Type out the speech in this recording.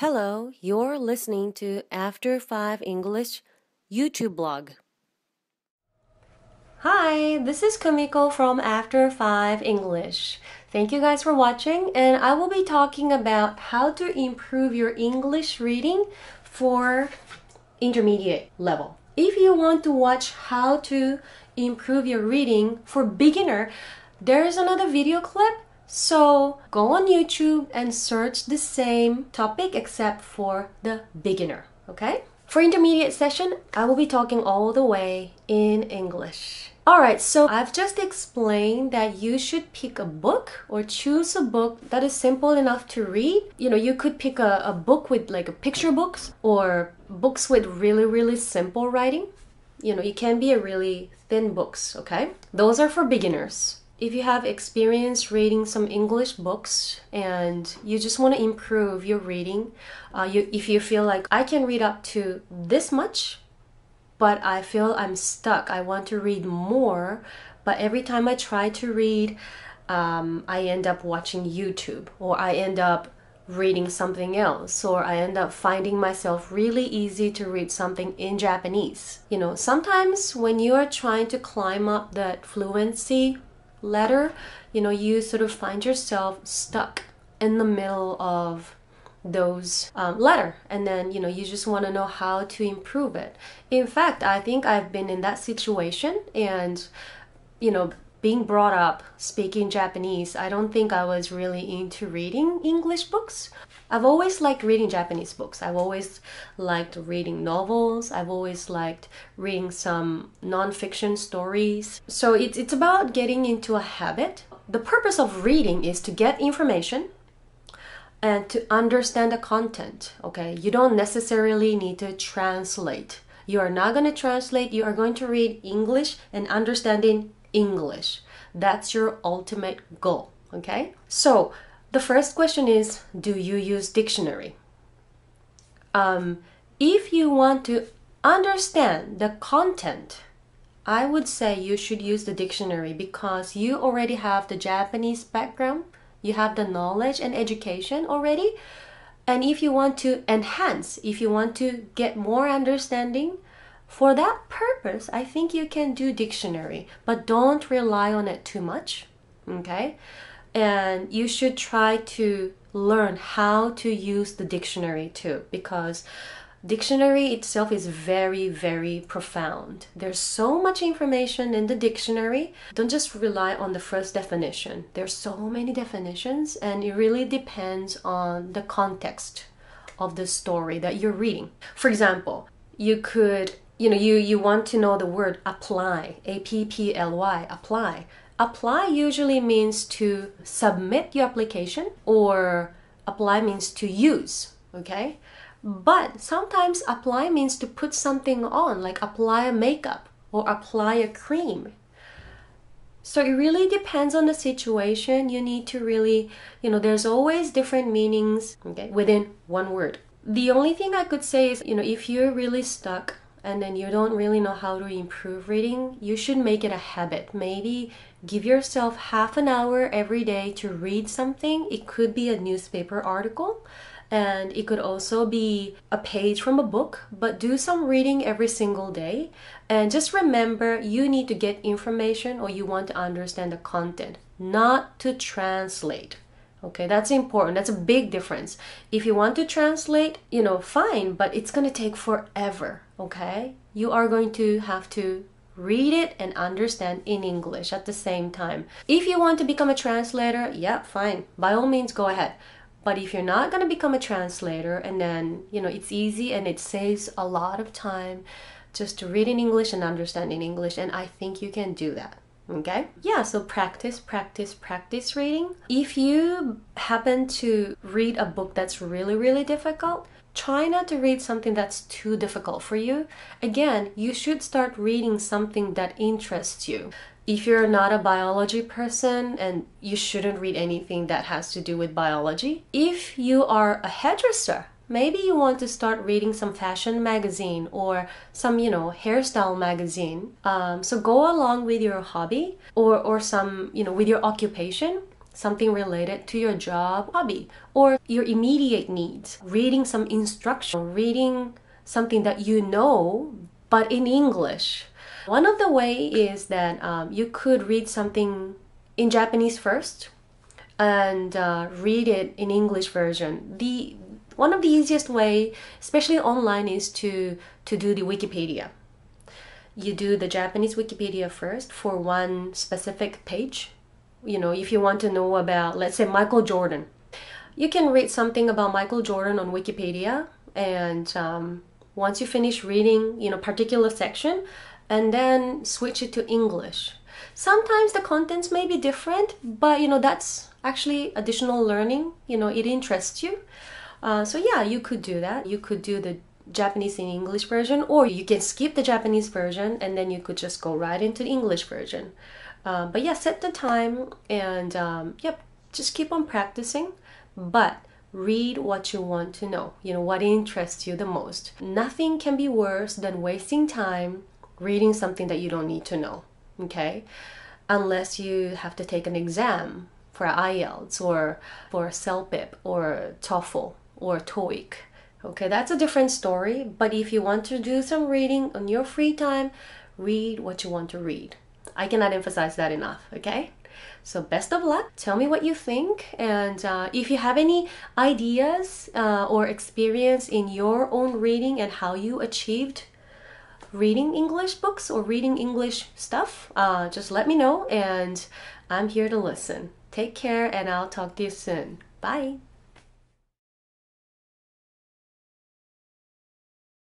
Hello, you're listening to After 5 English YouTube blog. Hi, this is Kumiko from After 5 English. Thank you guys for watching, and I will be talking about how to improve your English reading for intermediate level. If you want to watch how to improve your reading for beginner, there is another video clip. So go on YouTube and search the same topic except for the beginner, okay? For intermediate session, I will be talking all the way in English. Alright, so I've just explained that you should pick a book or choose a book that is simple enough to read. You could pick a book with like a picture books or books with really simple writing. It can be a really thin books, okay? Those are for beginners. If you have experience reading some English books and you just want to improve your reading, if you feel like I can read up to this much, but I feel I'm stuck, I want to read more, but every time I try to read, I end up watching YouTube, or I end up reading something else, or I end up finding myself really easy to read something in Japanese. Sometimes when you are trying to climb up that fluency ladder, you sort of find yourself stuck in the middle of those ladder, and then you just want to know how to improve it. In fact, I think I've been in that situation, and being brought up speaking Japanese, I don't think I was really into reading English books. I've always liked reading Japanese books. I've always liked reading novels. I've always liked reading some non-fiction stories. So it's about getting into a habit. The purpose of reading is to get information and to understand the content, okay? You don't necessarily need to translate. You are not going to translate. You are going to read English and understanding English. That's your ultimate goal, okay? So the first question is, do you use dictionary? If you want to understand the content, I would say you should use the dictionary because you already have the Japanese background, you have the knowledge and education already. And if you want to enhance, if you want to get more understanding, for that purpose, I think you can do dictionary, but don't rely on it too much, okay? And you should try to learn how to use the dictionary too, because dictionary itself is very profound. There's so much information in the dictionary. Don't just rely on the first definition. There's so many definitions, and it really depends on the context of the story that you're reading. For example, you could, you want to know the word apply, A-P-P-L-Y, apply. Apply usually means to submit your application, or apply means to use, okay? But sometimes apply means to put something on, like apply a makeup or apply a cream. So it really depends on the situation. You need to really, there's always different meanings, okay, within one word. The only thing I could say is, if you're really stuck and then you don't really know how to improve reading, you should make it a habit. Maybe give yourself half an hour every day to read something. It could be a newspaper article, and it could also be a page from a book, but do some reading every single day. And just remember, you need to get information, or you want to understand the content, not to translate. Okay, that's important. That's a big difference. If you want to translate, fine, but it's going to take forever, okay? You are going to have to read it and understand in English at the same time. If you want to become a translator, yeah, fine. By all means, go ahead. But if you're not going to become a translator, and then, it's easy and it saves a lot of time just to read in English and understand in English, and I think you can do that. Okay? Yeah, so practice reading. If you happen to read a book that's really difficult, try not to read something that's too difficult for you. Again, you should start reading something that interests you. If you're not a biology person, and you shouldn't read anything that has to do with biology. If you are a hairdresser, maybe you want to start reading some fashion magazine or some, hairstyle magazine. So go along with your hobby or some, with your occupation. something related to your job, hobby, or your immediate needs. Reading some instruction, reading something that you know, but in English. One of the way is that you could read something in Japanese first and read it in English version. One of the easiest way, especially online, is to do the Wikipedia. You do the Japanese Wikipedia first for one specific page. You know, if you want to know about, let's say, Michael Jordan, you can read something about Michael Jordan on Wikipedia, and once you finish reading, you know, particular section, and then switch it to English. Sometimes the contents may be different, but you know, that's actually additional learning. You know, it interests you. So yeah, you could do that. You could do the Japanese and English version, or you can skip the Japanese version and then you could just go right into the English version. But yeah, set the time and yep, just keep on practicing. But read what you want to know, you know, what interests you the most. Nothing can be worse than wasting time reading something that you don't need to know, okay? Unless you have to take an exam for IELTS or for CELPIP or TOEFL or TOEIC. Okay, that's a different story. But if you want to do some reading on your free time, read what you want to read. I cannot emphasize that enough, okay? So best of luck. Tell me what you think. And if you have any ideas or experience in your own reading and how you achieved reading English books or reading English stuff, just let me know and I'm here to listen. Take care and I'll talk to you soon. Bye.